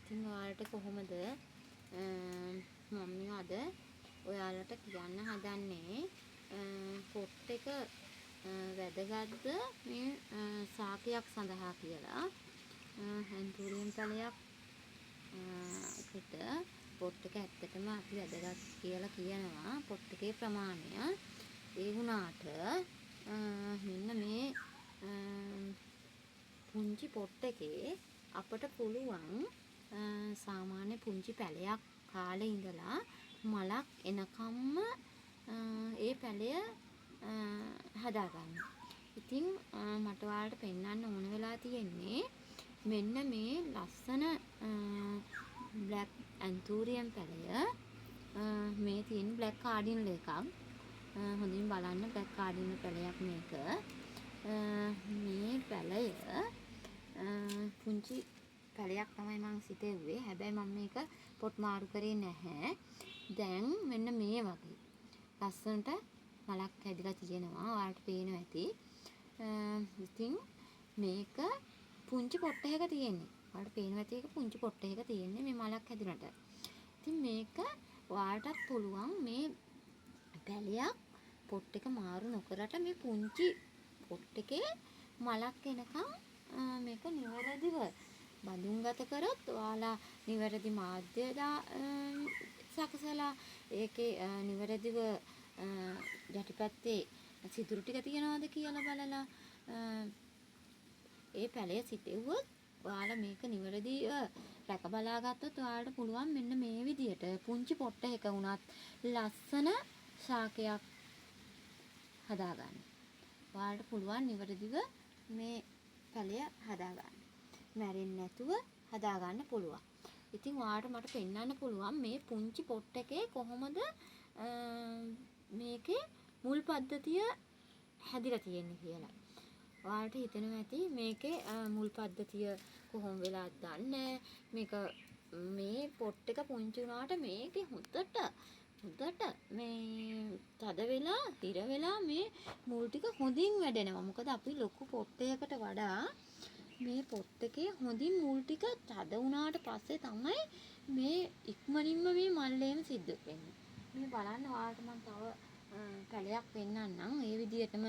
ඉතින් ඔයාලට කොහොමද මම අද ඔයාලට කියන්න හදන්නේ පොට් එක වැදගත්ද මේ සාකයක් සඳහා කියලා. හැන්තූරියම් පැලයක් කට පොට් එක ඇත්තටම අපි වැදගත් කියලා කියනවා පොට් එකේ ප්‍රමාණය. ඒ වුණාට මෙන්න මේ පුංචි පොට් එකේ අපට පුළුවන් සාමාන්‍ය පුංචි පැලයක් කාලේ ඉඳලා මලක් එනකම්ම ඒ පැලය හදාගන්න. ඉතින් මට ඔයාලට පෙන්වන්න ඕන වෙලා තියෙන්නේ මෙන්න මේ ලස්සන බ්ලැක් ඇන්තූරියම් පැලය. මේ තියෙන බ්ලැක් කාඩිනල් එකක්. හොඳින් බලන්න බ්ලැක් කාඩිනල් පැලයක් මේක. මේ පැලය පුංචි පැලයක් තමයි මම සිතෙව්වේ. හැබැයි මම මේක පොට් මාරු කරේ නැහැ. දැන් මෙන්න මේ වගේ ලස්සනට මලක් හැදිලා තියෙනවා. ඔයාලට පේනවා ඇති. ඉතින් මේක පුංචි පොට් එකක තියෙන්නේ. ඔයාලට පේනවා ඇති ඒක පුංචි පොට් එකක තියෙන්නේ මේ මලක් හැදුනට. ඉතින් මේක ඔයාලටත් පුළුවන් මේ පැලයක් පොට් එක මාරු නොකරට මේ පුංචි පොට් එකේ මලක් එනකම් මේක නිවැරදිව බඳුන්ගත කරොත් ඔයාලා නිවැරදි මාධ්‍ය සකසලා ඒකේ නිවැරදිව යටිපැත්තේ සිදුරු ටික තියනවාද කියලා බලලා ඒ පැලය සිටෙව්වොත් ඔයාලා මේක නිවැරදිව රැක බලා ගත්තොත් ඔයාලට පුළුවන් මෙන්න මේ විදියට පුංචි පොට් එකක වුණත් ලස්සන ශාකයක් හදාගන්න. ඔයාලට පුළුවන් නිවැරදිව මේ පැලය හදාගන්න. මැරෙන්නේ නැතුව හදාගන්න පුළුවන්. ඉතින් ඔයාලට මට පෙන්වන්න පුළුවන් මේ පුංචි පොට් එකේ කොහොමද මේකේ මුල් පද්ධතිය හැදිලා තියෙන්නේ කියලා. ඔයාලට හිතෙනවා ඇති මේකේ මුල් පද්ධතිය කොහොම වෙලාද දන්නේ. මේක මේ පොට් එක පුංචි වුණාට මේකේ හොඳට මේ තද වෙලා තිර වෙලා මේ මුල් ටික හොඳින් වැඩෙනවා. මොකද අපි ලොකු පොට් එකකට වඩා මේ පොට් එකේ හොඳින් මුල් ටික තද වුණාට පස්සේ තමයි මේ ඉක්මනින්ම මේ මල්ලේම සිද්ධ වෙන්නේ. මේ බලන්න ඔයාලට මම තව පැලයක් පෙන්නන්නම්. ඒ විදිහටම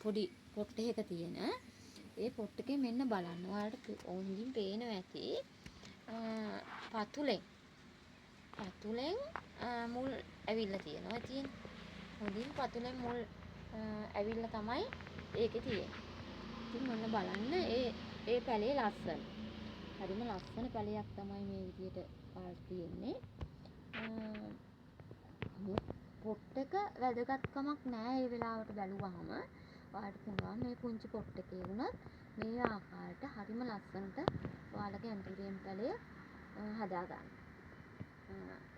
පොඩි පොට් එකක තියෙන ඒ පොට් එකේ මෙන්න බලන්න. ඔයාලට හොඳින් පේනවා ඇති පතුලෙන් මුල් ඇවිල්ලා තියෙනවා තියෙන්නේ. හොඳින් පතුලෙන් මුල් ඇවිල්ලා තමයි ඒකේ තියෙන්නේ. ඉතින් මොන්න බලන්න ඒ පැලේ ලස්සන. හරිම ලස්සන පැලයක් තමයි මේ විදියට ඔයාලට තියෙන්නේ. මේ පොට් එක වැදගත්කමක් නෑ ඒ වෙලාවට බැලුවහම. ඔයාලට පුළුවන් මේ පුංචි පොට් එකේ වුණත් මේ ආකාරයට හරිම ලස්සනට ඔයාලගේ ඇන්තූරියම් පැලය හදාගන්න.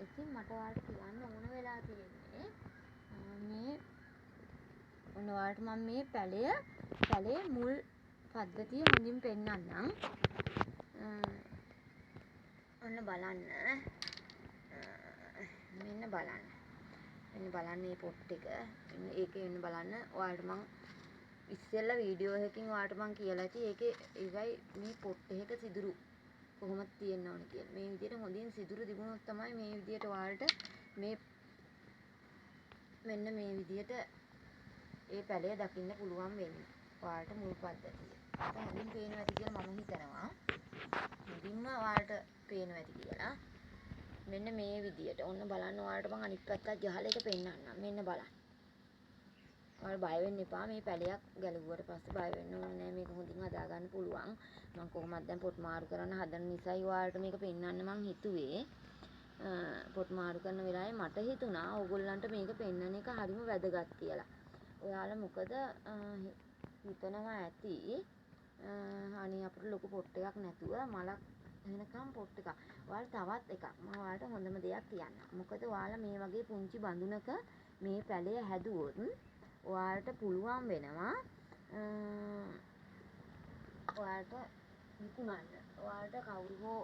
ඉතින් මට ඔයාලට කියන්න ඕන වෙලා තියෙන්නේ මේ ඔයාලට මම මේ පැලේ මුල් පද්ධතිය හොඳින් පෙන්නන්නම්. ඔන්න බලන්න. මෙන්න බලන්න මේ පොට් එක. ඒකේ වෙන්න බලන්න. ඔයාලට මම ඉස්සෙල්ලා වීඩියෝ එකකින් ඔයාලට මම කියලා ඇති ඒකේ ඉවයි මේ පොට් එකක සිදුරු කොහොමද තියෙන්න ඕන කියලා. මේ විදිහට හොඳින් සිදුරු තිබුණොත් තමයි මේ විදිහට ඔයාලට මේ මෙන්න මේ විදිහට ඒ පැලය දකින්න පුළුවන් වෙන්නේ. ඔයාලට මුල් පද්ධතිය. හොඳින් පේනවා ඇති කියලා මම හිතනවා. හොඳින්ම ඔයාලට පේනවා ඇති කියලා. මෙන්න මේ විදිහට. ඔන්න බලන්න ඔයාලට මම අනිත් පැත්තත් ගහලා එක පෙන්නන්නම්. මෙන්න බලන්න. ඔයාලා බය වෙන්න එපා. මේ පැලයක් ගැලුවට පස්සේ බය වෙන්න ඕනේ නැහැ. මේක හොඳින් හදාගන්න පුළුවන්. මම කොහොමද දැන් පොට් මාරු කරන්න හදන නිසායි ඔයාලට මේක පෙන්වන්න මං හිතුවේ. පොට් මාරු කරන වෙලාවේ මට හිතුණා ඕගොල්ලන්ට මේක පෙන්වන එක හරිම වැදගත් කියලා. ඔයාලා මොකද හිතනවා ඇති අනේ අපිට ලොකු පොට් එකක් නැතුව මලක් එනකම් පොට් එකක්. ඔයාලා තවත් එකක් මම ඔයාලට හොඳම දෙයක් කියන්නම්. මොකද ඔයාලා මේ වගේ පුංචි බඳුනක මේ පැලය හැදුවොත් ඔයාලට පුළුවන් වෙනවා ඔයාලට විකුණන්න. ඔයාලට කවුරු හෝ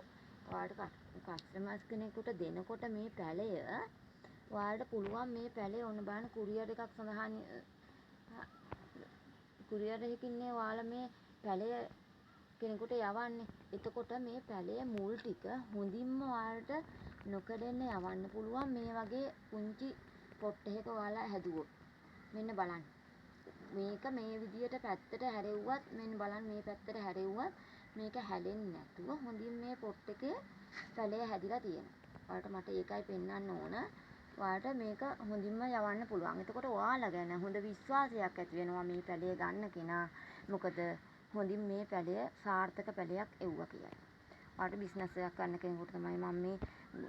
ඔයාලට කස්ටමර්ස් කෙනෙකුට දෙනකොට මේ පැලය ඔයාලට පුළුවන් මේ පැලේ ඔන්න බලන්න කුරියර් එකක් සඳහන් කුරියර් එකකින් ඔයාලා මේ පැලය කෙනෙකුට යවන්නේ. එතකොට මේ පැලේ මුල් ටික හොඳින්ම ඔයාලට නොකඩෙන්න යවන්න පුළුවන් මේ වගේ පුංචි පොට් එකක ඔයාලා හැදුවොත්. මෙන්න බලන්න. මේක මේ විදියට පැත්තට හැරෙව්වත් මෙන්න බලන්න මේ පැත්තට හැරෙව්වත් මේක හැලෙන්නේ නැතුව හොඳින් මේ පොට් එකේ පැලේ හැදිලා තියෙනවා. ඔයාලට මට ඒකයි පෙන්වන්න ඕන. ඔයාලට මේක හොඳින්ම යවන්න පුළුවන්. එතකොට ඔයාලා ගැන හොඳ විශ්වාසයක් ඇති වෙනවා මේ පැලේ ගන්න කෙනා. මොකද හොඳින් මේ පැලය සාර්ථක පැලයක් එව්වා කියලා. ඔයාලට බිස්නස් එකක් කරන්න කෙනෙකුට තමයි මම මේ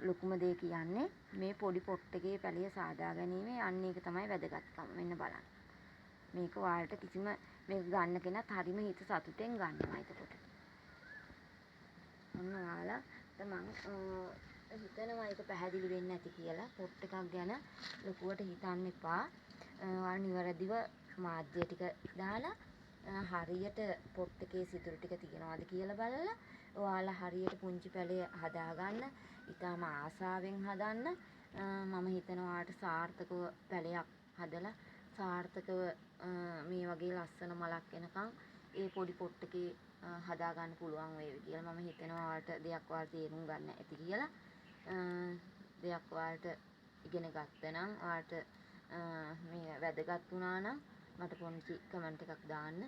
ලොකුම දේ කියන්නේ. මේ පොඩි පොට් එකේ පැලය සාදා ගැනීම අන්න ඒක තමයි වැදගත්කම. මෙන්න බලන්න. මේක ඔයාලට කිසිම මේක ගන්න කෙනත් හරිම හිත සතුටෙන් ගන්නවා එතකොට. ඔන්න ඔයාලට මම හිතනවා ඒක පැහැදිලි වෙන්නේ නැති කියලා. පොට් එකක් ගැන ලොකුවට හිතන්න එපා. ඔයාලා නිවැරදිව මාධ්‍ය ටික දාලා හරියට පොට් එකේ සිදුරු ටික තියනවාද කියලා බලලා ඔයාලා හරියට පුංචි පැලේ හදාගන්න. ඊටාම ආසාවෙන් හදන්න. මම හිතනවා ඔයාලට සාර්ථකව පැලයක් හදලා සාර්ථකව මේ වගේ ලස්සන මලක් එනකන් ඒ පොඩි පොට් එකේ හදාගන්න පුළුවන් වේවි කියලා මම හිතනවා. ඔයාලට දෙයක් ඔයාලා තේරුම් ගන්න ඇති කියලා. දෙයක් ඔයාලට ඉගෙන ගත්තා නම් ඔයාලට මේ වැදගත් වුණා නම් මට පොන්චි කමෙන්ට් එකක් දාන්න.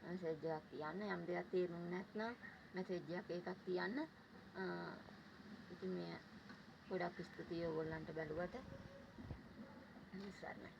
මැසේජ් එකක් තියන්න. යම් දෙයක් තේරුම් නැත්නම් මැසේජ් එකක් තියන්න. ඉතින් මේ ගොඩක් ස්තුතියි ඔයගොල්ලන්ට බැලුවට. නිසරණයි.